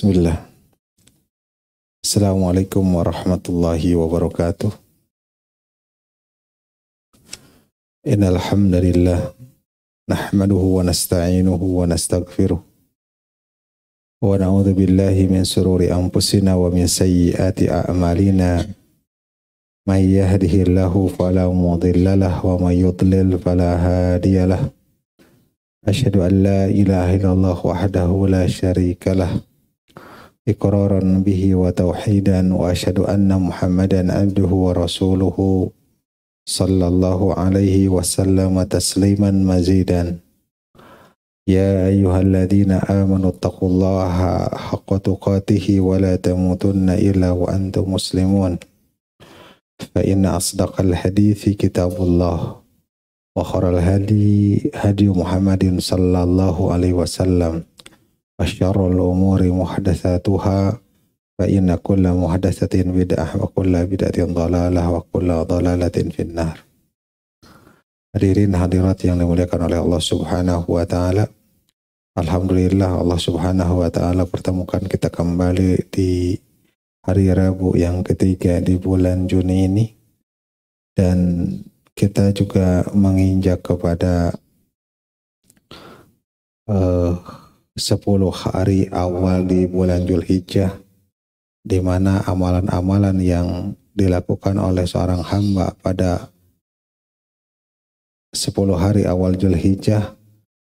Bismillah. Assalamualaikum warahmatullahi wabarakatuh. Innal hamdalillah nahmaduhu wa nasta'inuhu wa nastaghfiruh wa na'udzu billahi min shururi anfusina wa min sayyiati a'malina. May yahdihillahu fala mudilla lahu wa may yudlil fala hadiyalah. Asyhadu an la ilaha illallah wahdahu la syarika lah iqraran bihi wa tauhidan wa asyhadu anna Muhammadan abduhu wa rasuluhu sallallahu alaihi wasallam tasliman mazidan. Ya ayyuhalladzina amanu taqullaha haqqa tuqatih wa la tamutunna illa wa antum muslimun. Fa inna asdaqal hadithi kitabullah wa khairal hadi Muhammadin sallallahu alaihi wasallam wa syarrul umuri muhdatsatuha fa inna kulla muhdatsatin bid'ah wa kulla bid'atin dhalalah wa kulla dhalalatin finnar. Hadirin hadirat yang dimuliakan oleh Allah Subhanahu wa taala. Alhamdulillah Allah Subhanahu wa taala pertemukan kita kembali di hari Rabu yang ketiga di bulan Juni ini, dan kita juga menginjak kepada 10 hari awal di bulan Dzulhijjah, di mana amalan-amalan yang dilakukan oleh seorang hamba pada 10 hari awal Dzulhijjah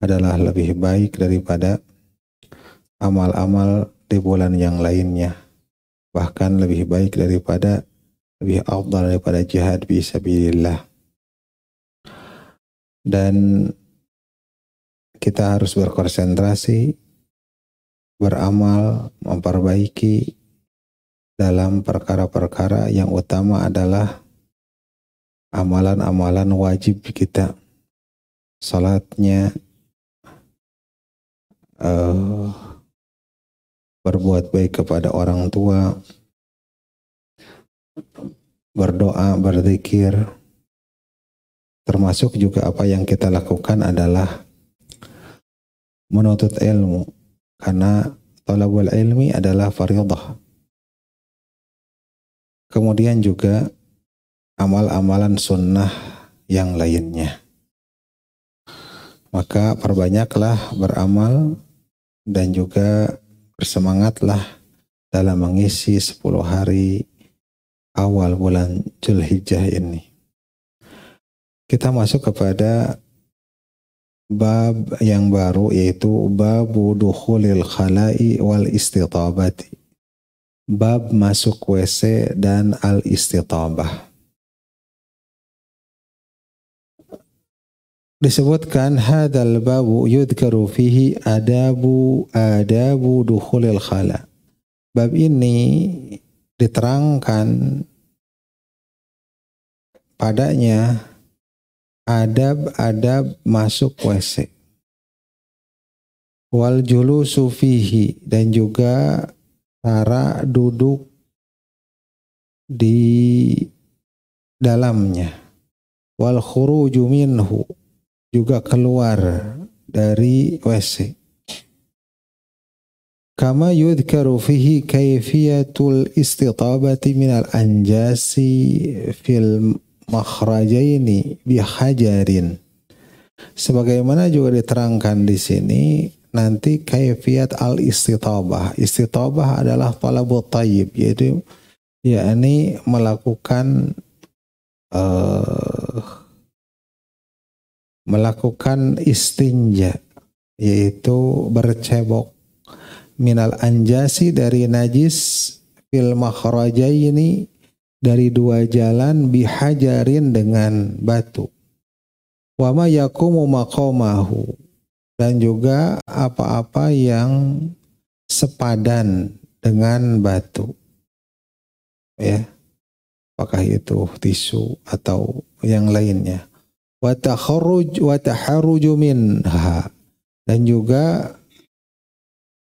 adalah lebih baik daripada amal-amal di bulan yang lainnya, bahkan lebih baik daripada, lebih afdal daripada jihad fi sabilillah. Dan kita harus berkonsentrasi, beramal, memperbaiki dalam perkara-perkara yang utama adalah amalan-amalan wajib kita. Salatnya, berbuat baik kepada orang tua, berdoa, berzikir. Termasuk juga apa yang kita lakukan adalah menuntut ilmu, karena talabul ilmi adalah fardhah. Kemudian juga amal-amalan sunnah yang lainnya. Maka perbanyaklah beramal dan juga bersemangatlah dalam mengisi 10 hari awal bulan Dzulhijjah ini. Kita masuk kepada bab yang baru, yaitu babu dukhulil khala'i wal istitabati. Bab masuk WC dan al-istitabah. Disebutkan hadzal babu yudhkaru fihi adabu dukhulil khala. Bab ini diterangkan padanya adab-adab masuk WC, wal julusu fihi, dan juga cara duduk di dalamnya, wal khuruju minhu, juga keluar dari WC. Kama yudhkaru fihi kaifiyatul istitabati minal anjasi fil makhrajaini bihajarin. Sebagaimana juga diterangkan di sini nanti kaifiyat al-istitabah. Istitabah adalah talabut tayyib, yaitu yakni melakukan istinja, yaitu bercebok, minal anjasi, dari najis, fil makhrajaini, dari 2 jalan, bihajarin, dengan batu, wa ma yaqumu maqamahu, dan juga apa-apa yang sepadan dengan batu, ya, apakah itu tisu atau yang lainnya. Wa taharruju minha, dan juga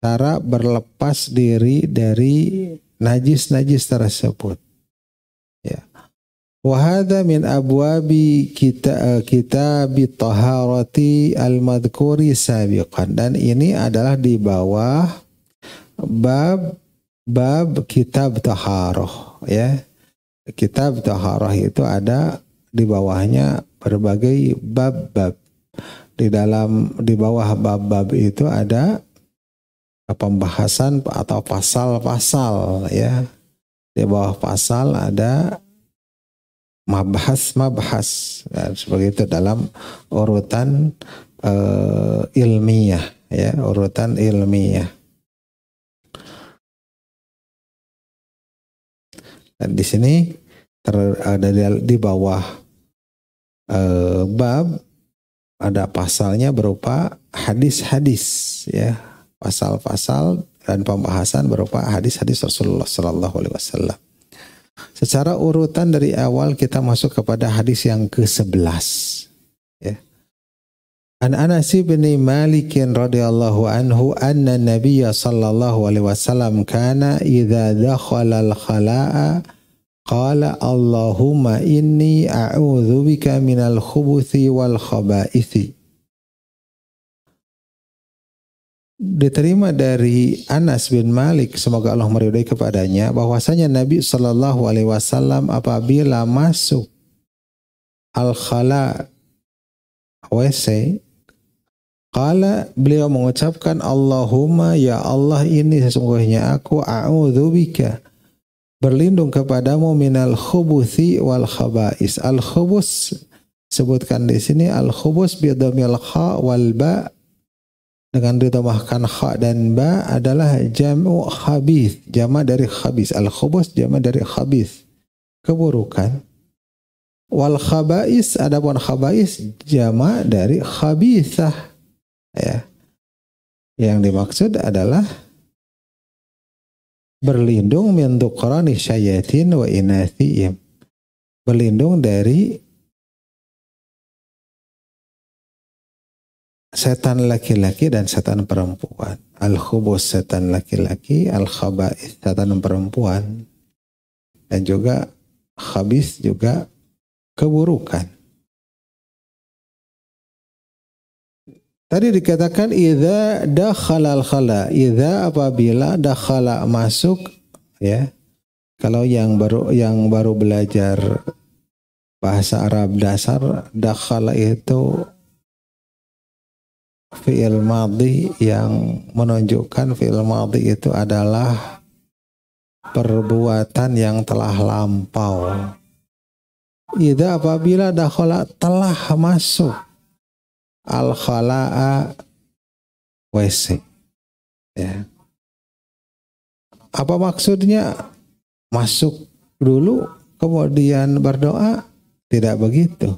cara berlepas diri dari najis-najis tersebut. Ya. Wa hadza min abwabi kitabit taharati al-madhkuri sabiqan, dan ini adalah di bawah bab kitab taharah ya. Kitab taharah itu ada di bawahnya berbagai bab-bab. Di bawah bab-bab itu ada pembahasan atau pasal-pasal ya. Di bawah pasal ada mabhas ya, seperti itu dalam urutan ilmiah ya, urutan ilmiah. Dan di sini ada di bawah bab ada pasalnya berupa hadis-hadis ya, pasal-pasal dan pembahasan berupa hadis-hadis Rasulullah Sallallahu Alaihi Wasallam. Secara urutan dari awal kita masuk kepada hadis yang ke-11 ya. An Anas bin Malik radhiyallahu anhu anna Nabiyya sallallahu alaihi wasallam kana idza dakhala al-khala'a qala Allahumma inni a'udzu bika minal khubuthi wal khaba'ithi. Diterima dari Anas bin Malik, semoga Allah meridai kepadanya, bahwasanya Nabi Shallallahu Alaihi Wasallam apabila masuk al-khala WC, qala beliau mengucapkan Allahumma ya Allah ini sesungguhnya aku a'udzubika berlindung kepadamu minal khubuthi wal khaba'is. Al-khubus sebutkan di sini al-khubus bi dhammil kha wal ba, dengan ditambahkan kha dan ba adalah jam'u khabith, jama' dari khabis. Al-khubus jama' dari khabith, keburukan. Wal khaba'is, adapun khaba'is jama' dari khabithah ya. Yang dimaksud adalah berlindung min duqrani syayatin wa inathiyim, berlindung dari setan laki-laki dan setan perempuan. Al-khubus setan laki-laki, al-khaba'is setan perempuan, dan juga khabis juga keburukan. Tadi dikatakan idza dakhala al-khala, idza apabila dakhala masuk ya. Kalau yang baru belajar bahasa Arab dasar, dakhala itu fi'il madhi yang menunjukkan fi'il madhi itu adalah perbuatan yang telah lampau. Idza apabila dakhala telah masuk al-khala'a WC ya. Apa maksudnya? Masuk dulu kemudian berdoa? Tidak begitu.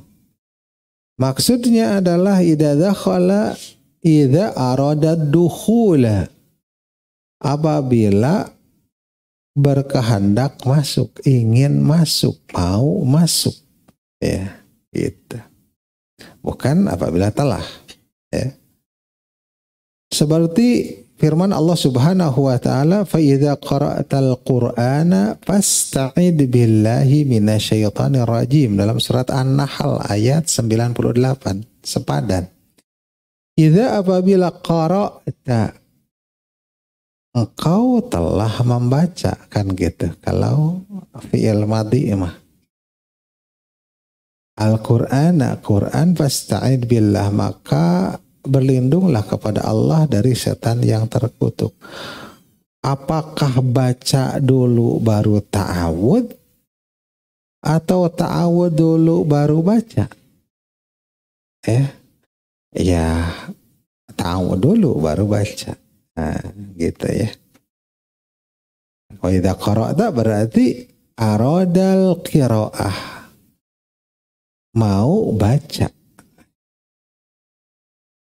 Maksudnya adalah idza dakhala, idza arada dukhula, apabila berkehendak masuk, ingin masuk, mau masuk ya, gitu. Bukan apabila telah ya. Seperti firman Allah Subhanahu wa taala, fa idza qara'tal qur'ana fasta'id billahi minasyaitonir rajim, dalam surat An-Nahl ayat 98 sepadan. Idza apabila qara'ta, engkau telah membaca, kan gitu. Kalau fi'il madhi mah Al-Quran, Quran, fasta'id billah, maka berlindunglah kepada Allah dari setan yang terkutuk. Apakah baca dulu baru ta'awud, atau ta'awud dulu baru baca? Ya ta'awud dulu baru baca. Nah, gitu ya. Wa idza qara'ta berarti aradal qira'ah, mau baca.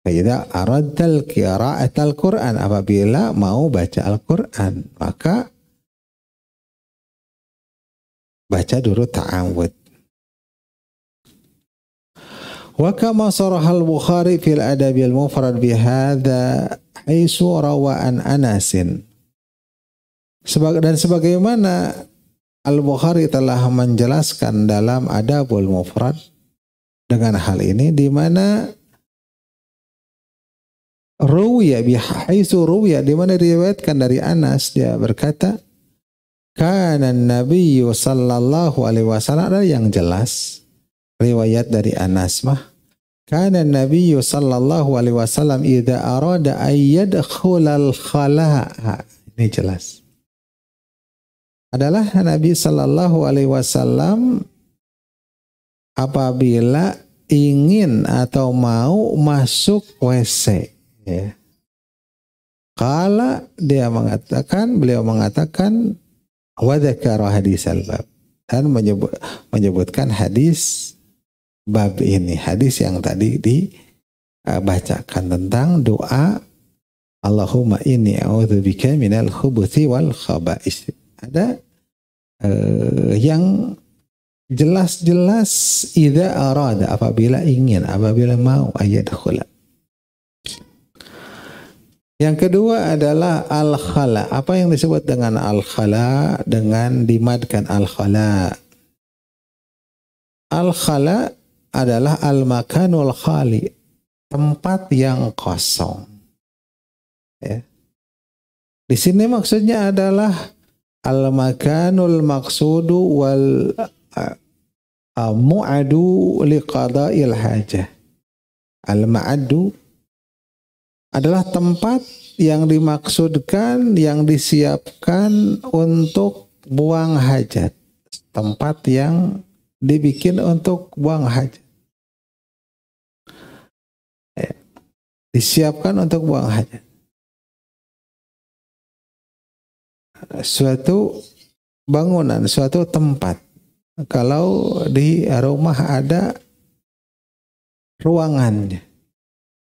Idza aradal qira'atal Qur'an, apabila mau baca Al-Qur'an, maka baca dulu ta'awud. Wa kama sarahal Bukhari fil adabil mufrad bihadza haitsu rawa an Anasin. Dan sebagaimana Al-Bukhari telah menjelaskan dalam Adabul Mufrad dengan hal ini, di mana Ruwiya bihaitsu ruwiya, di mana diriwayatkan dari Anas, dia berkata kana Nabi sallallahu alaihi wasallam, ada yang jelas riwayat dari Anas mah kana Nabi sallallahu alaihi wasallam idza arada ay yadkhulal khala'a, ini jelas adalah Nabi sallallahu alaihi wasallam apabila ingin atau mau masuk WC, ya. Kala beliau mengatakan wa dzakara hadisal bab, dan menyebutkan hadis bab ini, hadis yang tadi dibacakan tentang doa Allahumma inni a'udzubika minal khubuthi wal khaba'is. Ada yang jelas-jelas idza arada, apabila ingin, apabila mau, ayadkhula. Yang kedua adalah al-khala. Apa yang disebut dengan al-khala? Dengan dimadkan al-khala. Al-khala adalah al-makanul khali, tempat yang kosong. Ya. Di sini maksudnya adalah al-makanul maqsudu wal mu'adu liqada'il hajah. Al-ma'adu adalah tempat yang dimaksudkan, yang disiapkan untuk buang hajat. Tempat yang dibikin untuk buang hajat. Ya. Disiapkan untuk buang hajat. Suatu bangunan, suatu tempat. Kalau di rumah ada ruangannya.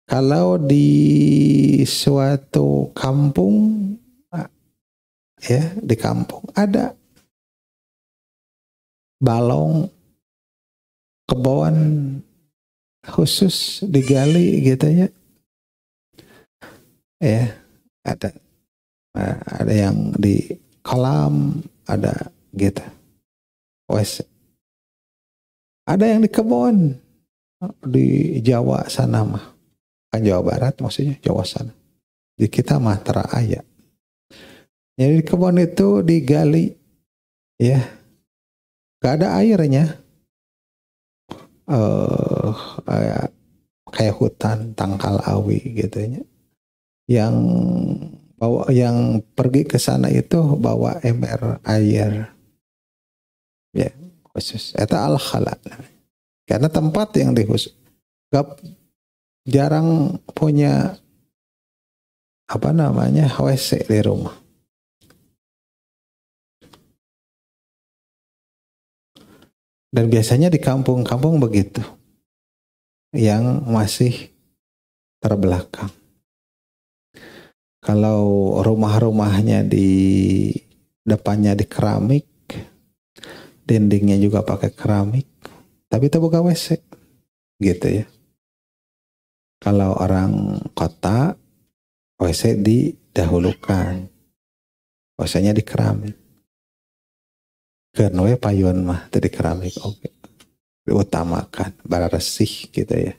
Kalau di suatu kampung, ya di kampung ada balong, kebun khusus digali gitu ya. Ya, ada yang di kolam, ada gitu. Wes. Ada yang di kebun di Jawa sana mah. Kan Jawa Barat maksudnya, Jawa sana. Di kita mah teraya. Jadi di kebun itu digali, ya, gak ada airnya. Kayak hutan Tangkal Awi gitu ya. Yang pergi ke sana itu bawa ember air, ya khusus. Eta al-khala. Karena tempat yang dikhusus. Jarang punya WC di rumah. Dan biasanya di kampung-kampung begitu, yang masih terbelakang. Kalau rumah-rumahnya di depannya di keramik, dindingnya juga pakai keramik, tapi itu bukan WC, gitu ya. Kalau orang kota, WC didahulukan. WC-nya di keramik. Kenwe payun mah tadi keramik, oke. Diutamakan, bararesih gitu ya.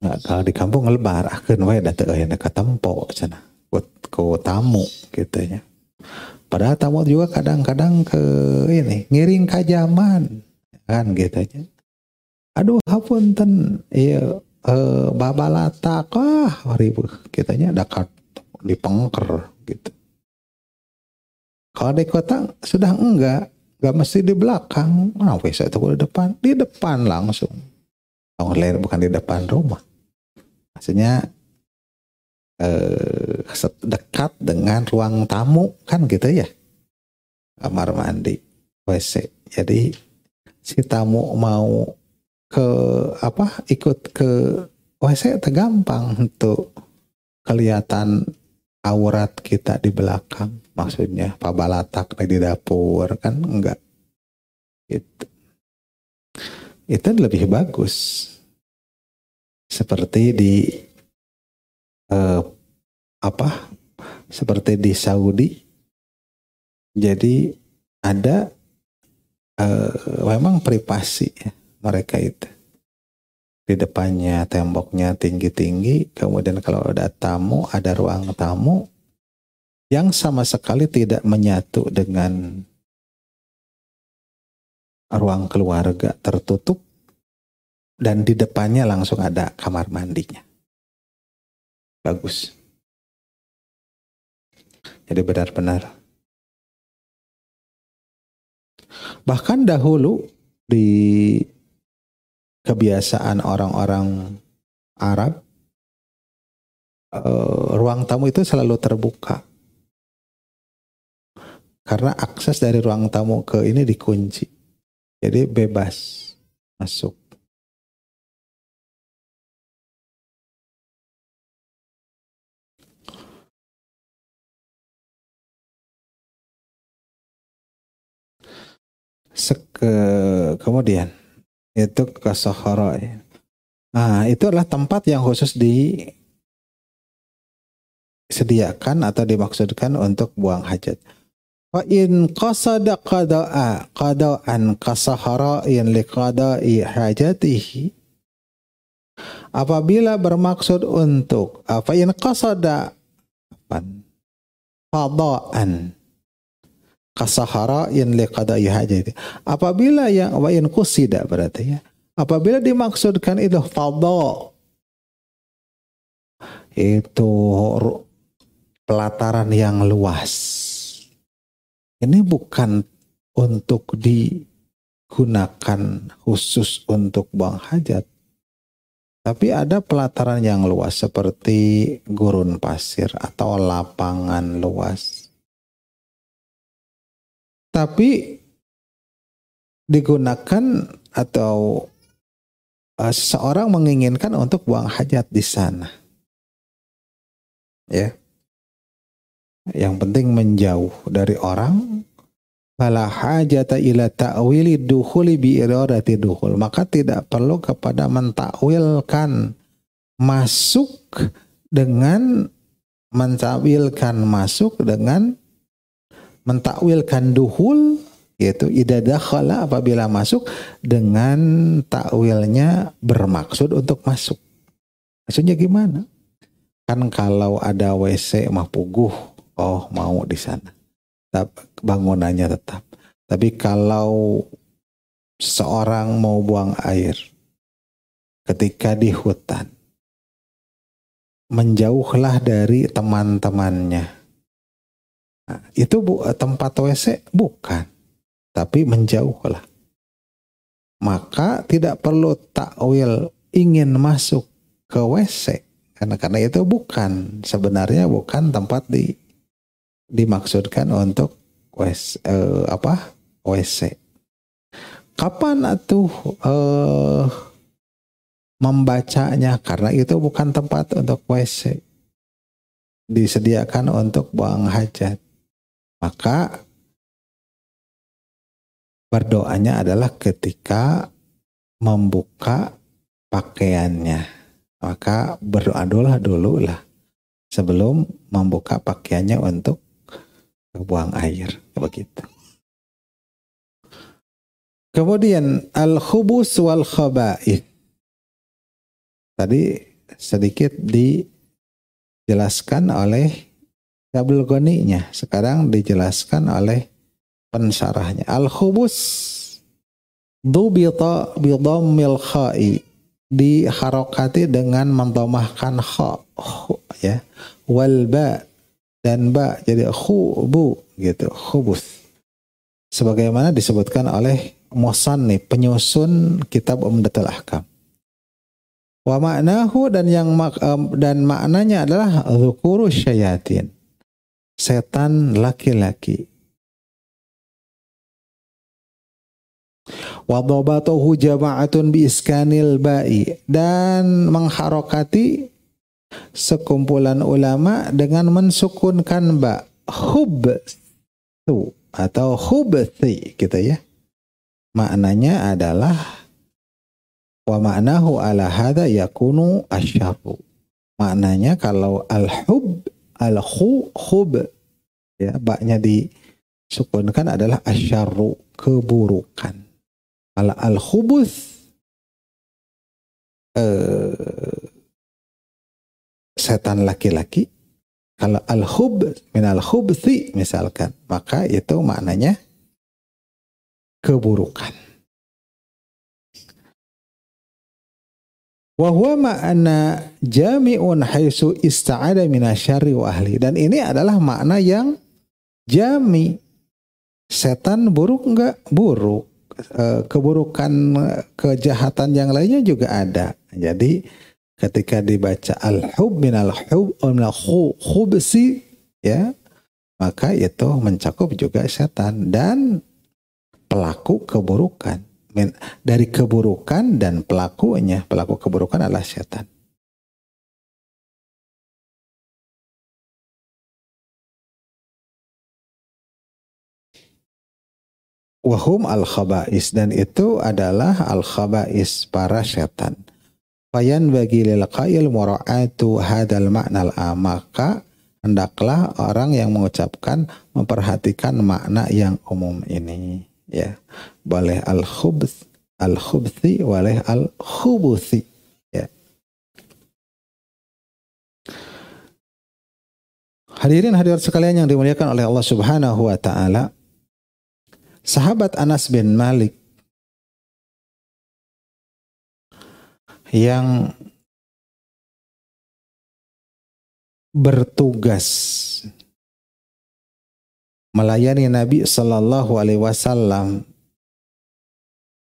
Nah, kalau di kampung ngelebar, kenwe datang ke tempo sana, buat ke tamu gitu ya. Padahal tamu juga kadang-kadang ngiring kajaman, kan gitu ya. Aduh hapunten iya babalata ribu kitanya dekat di pengker gitu. Kalau di kota sudah enggak mesti di belakang. Nah, WC itu di depan langsung. Bukan di depan rumah. Maksudnya dekat dengan ruang tamu kan gitu ya. Kamar mandi, WC. Jadi si tamu mau ikut ke WC tergampang untuk kelihatan aurat kita di belakang, maksudnya pabalatak di dapur kan enggak, itu lebih bagus seperti seperti di Saudi. Jadi ada memang privasi ya mereka itu. di depannya temboknya tinggi-tinggi, kemudian kalau ada tamu, ada ruang tamu yang sama sekali tidak menyatu dengan ruang keluarga, tertutup, dan di depannya langsung ada kamar mandinya. Bagus. Jadi benar-benar. Bahkan dahulu di kebiasaan orang-orang Arab, ruang tamu itu selalu terbuka. Karena akses dari ruang tamu ke ini dikunci. Jadi bebas masuk. Kemudian itu ke Sahara. Nah, itu adalah tempat yang khusus disediakan atau dimaksudkan untuk buang hajat. Wa in qasada qada'an ka sahara'in liqada'i hajatihi, apabila bermaksud untuk fa in qasada qada'an kasahara'in liqada'i hajati, apabila yang wa in qusida berarti ya, apabila dimaksudkan itu fadha, itu pelataran yang luas, ini bukan untuk digunakan khusus untuk buang hajat, tapi ada pelataran yang luas seperti gurun pasir atau lapangan luas, tapi digunakan atau seseorang menginginkan untuk buang hajat di sana, ya. Yang penting menjauh dari orang. Fala hajata ila ta'wili dukhuli bi iradati dukhul, maka tidak perlu kepada mentakwilkan masuk dengan mentakwilkan duhul, yaitu idza dakhala, apabila masuk dengan takwilnya bermaksud untuk masuk. Maksudnya gimana? Kan kalau ada WC mah puguh, oh mau di sana, bangunannya tetap. Tapi kalau seorang mau buang air ketika di hutan, menjauhlah dari teman-temannya. Nah, itu tempat WC bukan, tapi menjauhlah. Maka tidak perlu takwil ingin masuk ke WC, karena itu bukan, sebenarnya bukan tempat dimaksudkan untuk WC. Kapan atuh membacanya? Karena itu bukan tempat untuk WC, disediakan untuk buang hajat. Maka berdoanya adalah ketika membuka pakaiannya. Maka berdoa dulu lah sebelum membuka pakaiannya untuk buang air. Begitu. Kemudian al-khubus wal khaba'ith. Tadi sedikit dijelaskan oleh Syabul Ghaninya, sekarang dijelaskan oleh pensarahnya. Al-khubus dubita bidhammil kha'i, diharokati dengan mendhamahkan kha, ya, wal ba dan ba, jadi khubu gitu, khubus. Sebagaimana disebutkan oleh musannif, penyusun kitab Umdatul Ahkam. Wa ma'nahu, dan maknanya adalah dzukuru syayatin, setan laki-laki. Wa dhabatuhu jama'atun bi iskanil ba'i, dan mengharokati sekumpulan ulama dengan mensukunkan ba, khubthu atau khubthi gitu ya. Maknanya adalah wa ma'nahu ala hadza yakunu asyarru. Maknanya kalau al-hub, khub ya, baknya disukunkan adalah asyarru, keburukan. Al-khubuth setan laki-laki. Kalau al-khub minal khubthi misalkan, maka itu maknanya keburukan. Wa huwa ma'na jami'un haitsu ista'ada minasyarri wa ahli. Dan ini adalah makna yang jami. Setan buruk enggak? Buruk. Keburukan, kejahatan yang lainnya juga ada. Jadi ketika dibaca al-hub minal khubsi, ya, maka itu mencakup juga setan dan pelaku keburukan. Dari keburukan dan pelakunya, pelaku keburukan adalah setan. Wahum al-khaba'is, dan itu adalah al-khaba'is, para setan. Fayan bagi lil qail mura'atu hadal ma'nal maka hendaklah orang yang mengucapkan memperhatikan makna yang umum ini, ya. Boleh al-khubthi, boleh al-khubuthi, ya. Hadirin hadirat sekalian yang dimuliakan oleh Allah Subhanahu wa taala, sahabat Anas bin Malik yang bertugas melayani Nabi Sallallahu Alaihi Wasallam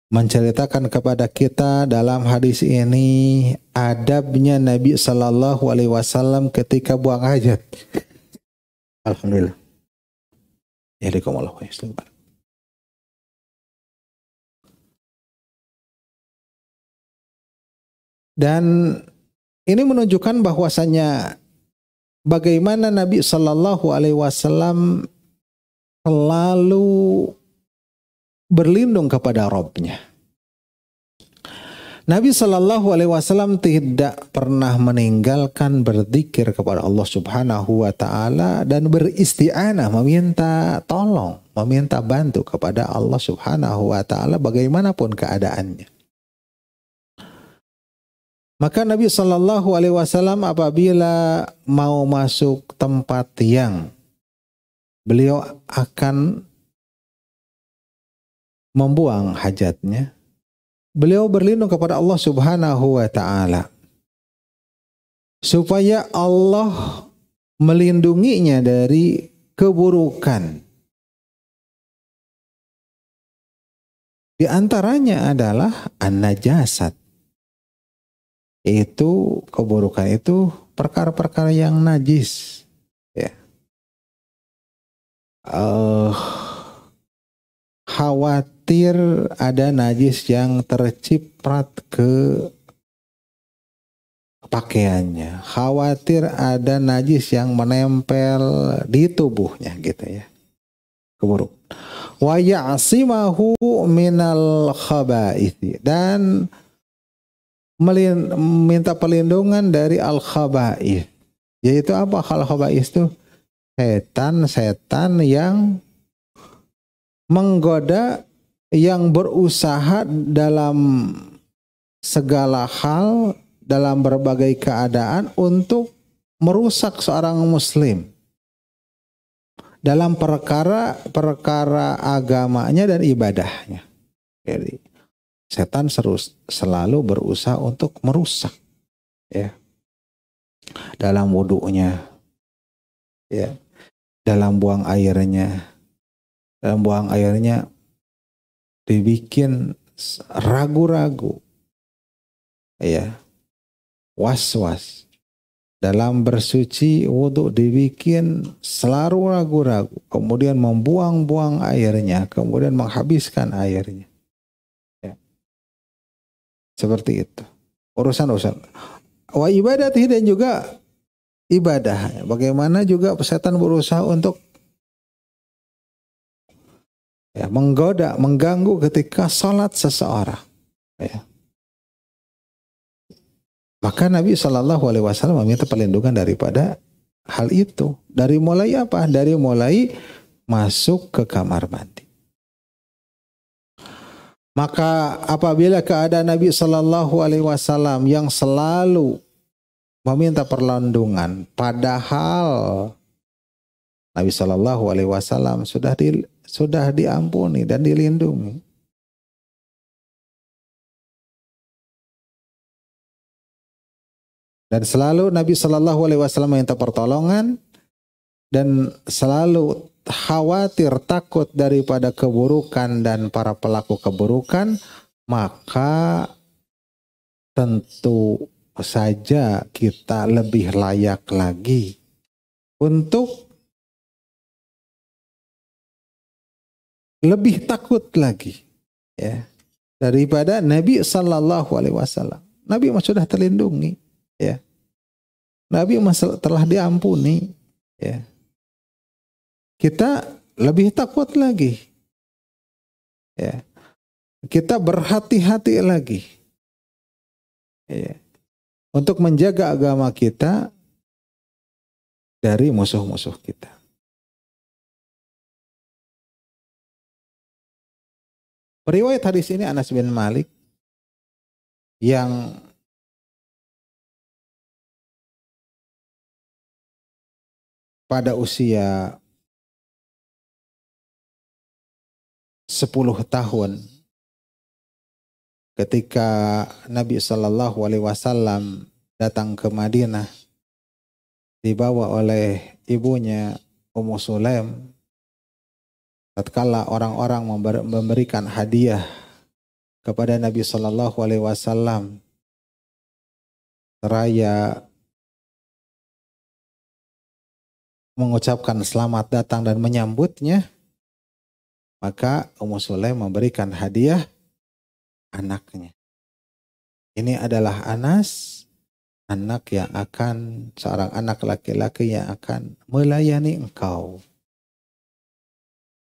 menceritakan kepada kita dalam hadis ini adabnya Nabi Sallallahu Alaihi Wasallam ketika buang hajat. Alhamdulillah. Yahdikumullah wa yuslih balakum. Dan ini menunjukkan bahwasanya bagaimana Nabi Sallallahu Alaihi Wasallam selalu berlindung kepada Rabb-Nya. Nabi Sallallahu Alaihi Wasallam tidak pernah meninggalkan berzikir kepada Allah Subhanahu Wa Taala dan beristi'anah, meminta tolong, meminta bantu kepada Allah Subhanahu Wa Taala bagaimanapun keadaannya. Maka Nabi Sallallahu Alaihi Wasallam apabila mau masuk tempat yang beliau akan membuang hajatnya, beliau berlindung kepada Allah Subhanahu wa taala supaya Allah melindunginya dari keburukan. Di antaranya adalah an-najasat. Itu keburukan itu perkara-perkara yang najis, ya. Khawatir ada najis yang terciprat ke pakaiannya, khawatir ada najis yang menempel di tubuhnya, gitu ya. Keburuk. Wa ya'simahu minal khaba'ith, dan minta perlindungan dari al-khaba'ith. Yaitu apa al-khaba'ith itu? Setan-setan yang menggoda, yang berusaha dalam segala hal, dalam berbagai keadaan untuk merusak seorang muslim dalam perkara agamanya dan ibadahnya. Jadi setan selalu berusaha untuk merusak, ya, dalam wudunya, ya, dalam buang airnya dibikin ragu-ragu, ya, was-was. Dalam bersuci wudu dibikin selalu ragu-ragu, kemudian membuang-buang airnya, kemudian menghabiskan airnya. Seperti itu urusan-urusan wa ibadati, dan juga ibadah. Bagaimana juga setan berusaha untuk, ya, menggoda, mengganggu ketika salat seseorang, ya. Maka Nabi Shallallahu Alaihi Wasallam meminta perlindungan daripada hal itu. Dari mulai apa? Dari mulai masuk ke kamar mandi. Maka apabila keadaan Nabi Shallallahu Alaihi Wasallam yang selalu meminta perlindungan, padahal Nabi Shallallahu Alaihi Wasallam sudah diampuni dan dilindungi. Dan selalu Nabi Shallallahu Alaihi Wasallam minta pertolongan dan selalu khawatir, takut daripada keburukan dan para pelaku keburukan, maka tentu saja kita lebih layak lagi untuk lebih takut lagi, ya, daripada Nabi Sallallahu Alaihi Wasallam. Nabi sudah terlindungi, ya. Nabi telah diampuni, ya. Kita lebih takut lagi, ya. Kita berhati-hati lagi, ya, untuk menjaga agama kita dari musuh-musuh kita. Periwayat hadis ini Anas bin Malik yang pada usia 10 tahun ketika Nabi Shallallahu Alaihi Wasallam datang ke Madinah dibawa oleh ibunya Ummu Sulaim, tatkala orang-orang memberikan hadiah kepada Nabi Shallallahu Alaihi Wasallam seraya mengucapkan selamat datang dan menyambutnya, maka Ummu Sulaim memberikan hadiah anaknya. Ini adalah Anas, seorang anak laki-laki yang akan melayani engkau.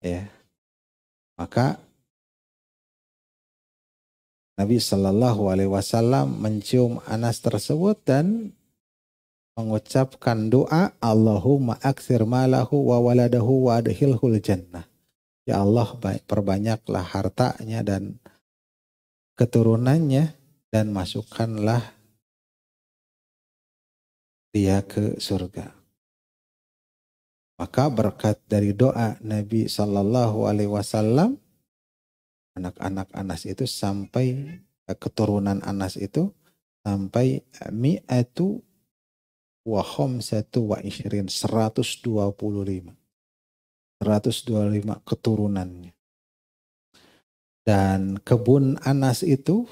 Ya. Maka Nabi Shallallahu Alaihi Wasallam mencium Anas tersebut dan mengucapkan doa, Allahumma aktsir malahu wa waladahu wa adkhilhul jannah. Ya Allah, perbanyaklah hartanya dan keturunannya dan masukkanlah dia ke surga. Maka berkat dari doa Nabi Shallallahu Alaihi Wasallam, anak-anak Anas itu sampai keturunan Anas itu sampai mi'atu wa khamsatu wa ishirin, 125 keturunannya. Dan kebun Anas itu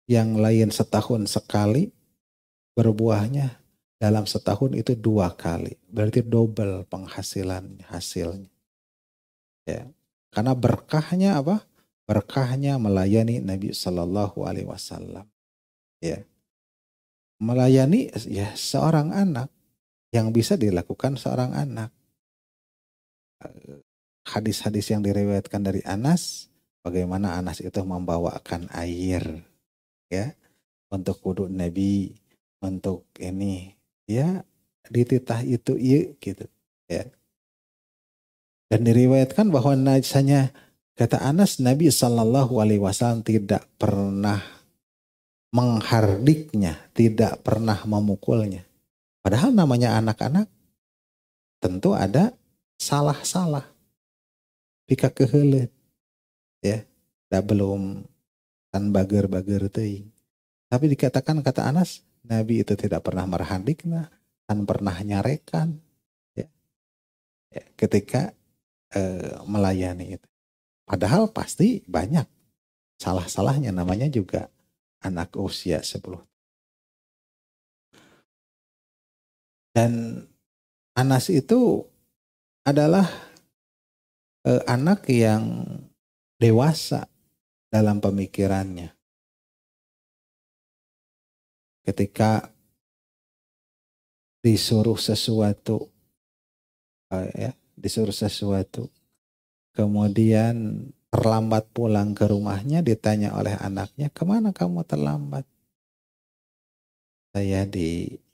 yang lain setahun sekali, berbuahnya dalam setahun itu 2 kali. Berarti double hasilnya. Ya. Karena berkahnya apa? Berkahnya melayani Nabi Shallallahu Alaihi Wasallam. Ya. Melayani ya seorang anak yang bisa dilakukan seorang anak. Hadis-hadis yang diriwayatkan dari Anas, bagaimana Anas itu membawakan air, ya, untuk wudu Nabi, untuk ini, ya, dititah itu, iya, gitu, ya. Dan diriwayatkan bahwa najisnya, kata Anas, Nabi Shallallahu Alaihi Wasallam tidak pernah menghardiknya, tidak pernah memukulnya. Padahal namanya anak-anak, tentu ada salah-salah, pika kehelet, ya, dah belum tan bager-bager teuing. Tapi dikatakan kata Anas, Nabi itu tidak pernah merhandikna, tan pernah nyarekan, ya, ya, ketika melayani itu. Padahal pasti banyak salah-salahnya, namanya juga anak usia 10. Dan Anas itu adalah anak yang dewasa dalam pemikirannya. Ketika disuruh sesuatu, kemudian terlambat pulang ke rumahnya, ditanya oleh anaknya, kemana kamu terlambat? Saya disuruh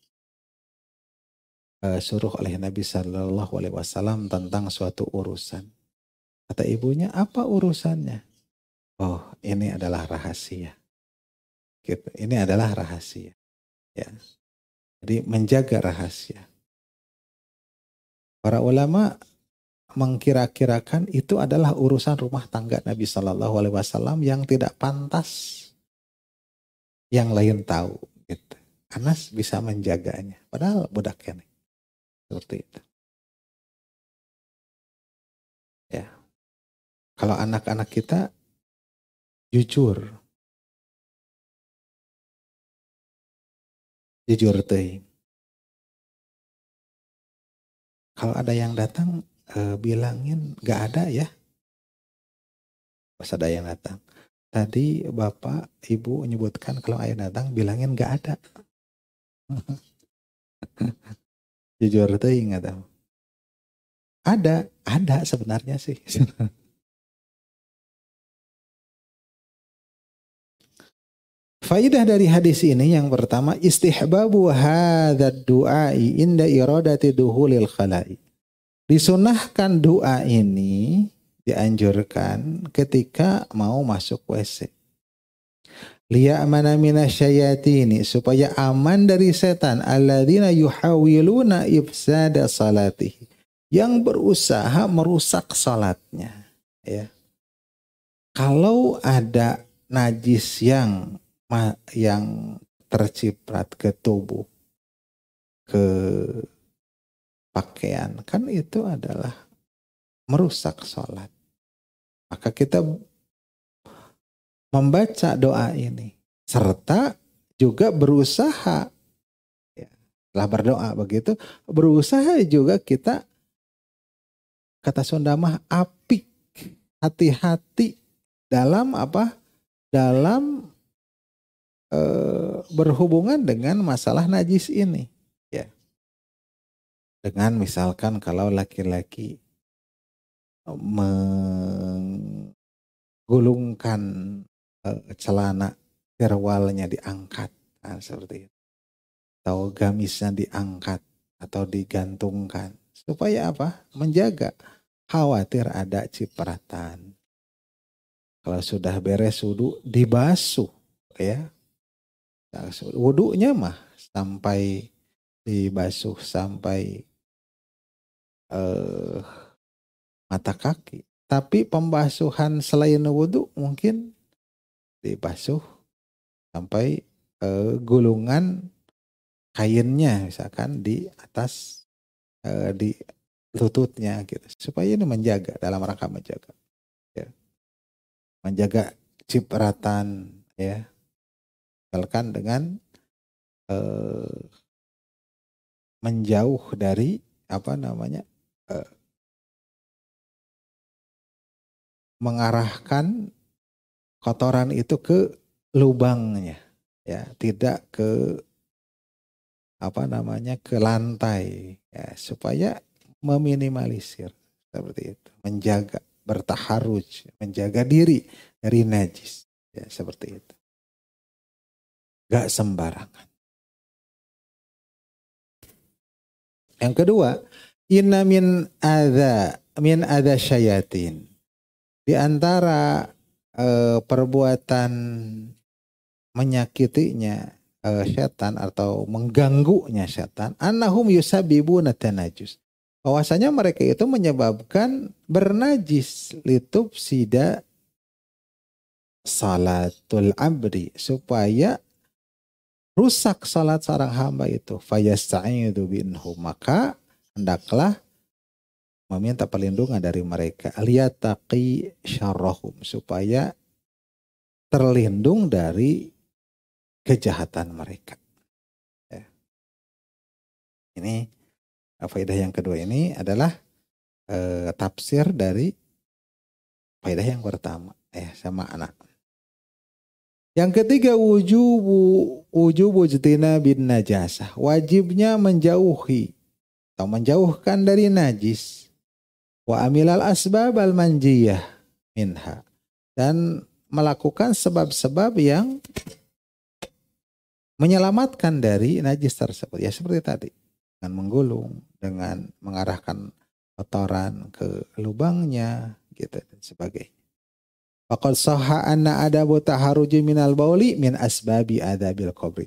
oleh Nabi Shallallahu Alaihi Wasallam tentang suatu urusan. Kata ibunya, apa urusannya? oh ini adalah rahasia. Gitu. Ini adalah rahasia. Ya. Jadi menjaga rahasia. Para ulama mengkira-kirakan itu adalah urusan rumah tangga Nabi Shallallahu Alaihi Wasallam yang tidak pantas yang lain tahu. Gitu. Anas bisa menjaganya. Padahal budaknya nih. Seperti itu. Ya. Kalau anak-anak kita jujur teh. Kalau ada yang datang bilangin gak ada ya. Pas ada yang datang. Tadi bapak ibu menyebutkan kalau ayah datang bilangin gak ada. Jujur teh nggak tahu. Ada sebenarnya sih. Faidah dari hadis ini yang pertama istihbabu hadzal du'ai inda iradati duhulil khalai. Disunahkan doa ini dianjurkan ketika mau masuk WC. Liya'mana minasyayatini supaya aman dari setan alladzina yuhawiluna ifsada salatihi yang berusaha merusak salatnya ya. Kalau ada najis yang terciprat ke tubuh, ke pakaian, kan itu adalah merusak sholat. Maka kita membaca doa ini, serta juga berusaha, ya, setelah berdoa begitu, berusaha juga kita, kata Sunda mah apik, hati-hati dalam apa? Dalam berhubungan dengan masalah najis ini, ya. Dengan misalkan kalau laki-laki menggulungkan celana terwalnya diangkat, nah, seperti itu, atau gamisnya diangkat atau digantungkan, supaya apa? Menjaga, khawatir ada cipratan. Kalau sudah beres wudu dibasuh, ya. Wudunya mah sampai dibasuh sampai mata kaki. Tapi pembasuhan selain wudu mungkin dibasuh sampai gulungan kainnya, misalkan di atas di lututnya gitu. Supaya ini menjaga, dalam rangka menjaga, ya. Menjaga cipratan, ya. Misalkan dengan menjauh dari apa namanya, mengarahkan kotoran itu ke lubangnya, ya, tidak ke apa namanya, ke lantai, ya, supaya meminimalisir seperti itu, menjaga, bertaharuj, menjaga diri dari najis, ya, seperti itu. Gak sembarangan. Yang kedua, inna min adza syayatin. Di antara perbuatan menyakitinya setan atau mengganggunya setan, annahum yusabibuna tanajus. Bahwasanya mereka itu menyebabkan bernajis, litufsida salatul abdi, supaya rusak salat seorang hamba itu. Fayasta'idu binhum, maka hendaklah meminta perlindungan dari mereka. Liyataqi syarrahum, supaya terlindung dari kejahatan mereka. Ya. Ini faedah yang kedua ini adalah tafsir dari faedah yang pertama, sama anak. Yang ketiga, wujubu jtina bin najasah, wajibnya menjauhi atau menjauhkan dari najis. Wa amilal asbab al manjiyah minha, dan melakukan sebab-sebab yang menyelamatkan dari najis tersebut. Ya seperti tadi, dengan menggulung, dengan mengarahkan kotoran ke lubangnya, gitu dan sebagainya. Faqad sahha anna adabu taharruji minal bauli min asbabi adabil qabri.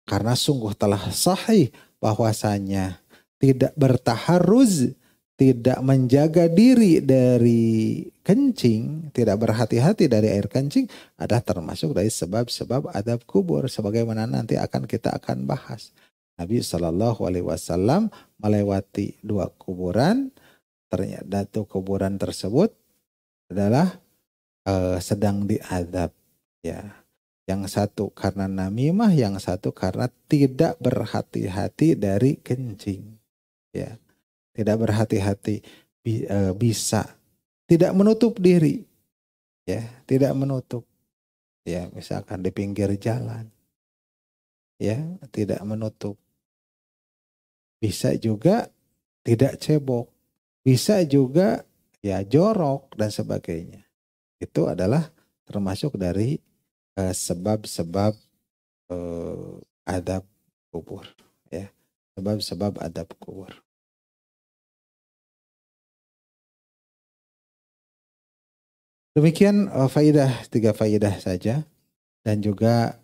Karena sungguh telah sahih bahwasanya tidak bertaharruz, tidak menjaga diri dari kencing, tidak berhati-hati dari air kencing adalah termasuk dari sebab-sebab adab kubur, sebagaimana nanti kita akan bahas. Nabi Shallallahu Alaihi Wasallam melewati 2 kuburan, ternyata kuburan tersebut adalah sedang diadab, ya. Yang satu karena namimah, yang satu karena tidak berhati-hati dari kencing, ya. Tidak berhati-hati, bisa tidak menutup diri, ya, tidak menutup, ya, misalkan di pinggir jalan, ya, tidak menutup. Bisa juga tidak cebok, bisa juga ya jorok dan sebagainya. Itu adalah termasuk dari sebab-sebab adab kubur, ya, sebab-sebab adab kubur. Demikian faidah, 3 faidah saja, dan juga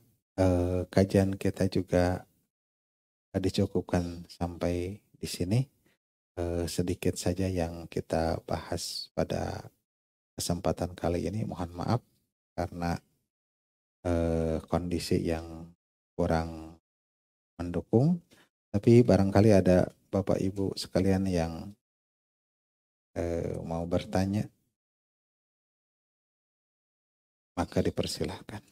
kajian kita juga dicukupkan sampai di sini. Sedikit saja yang kita bahas pada kesempatan kali ini. Mohon maaf karena kondisi yang kurang mendukung, tapi barangkali ada Bapak Ibu sekalian yang mau bertanya, maka dipersilahkan.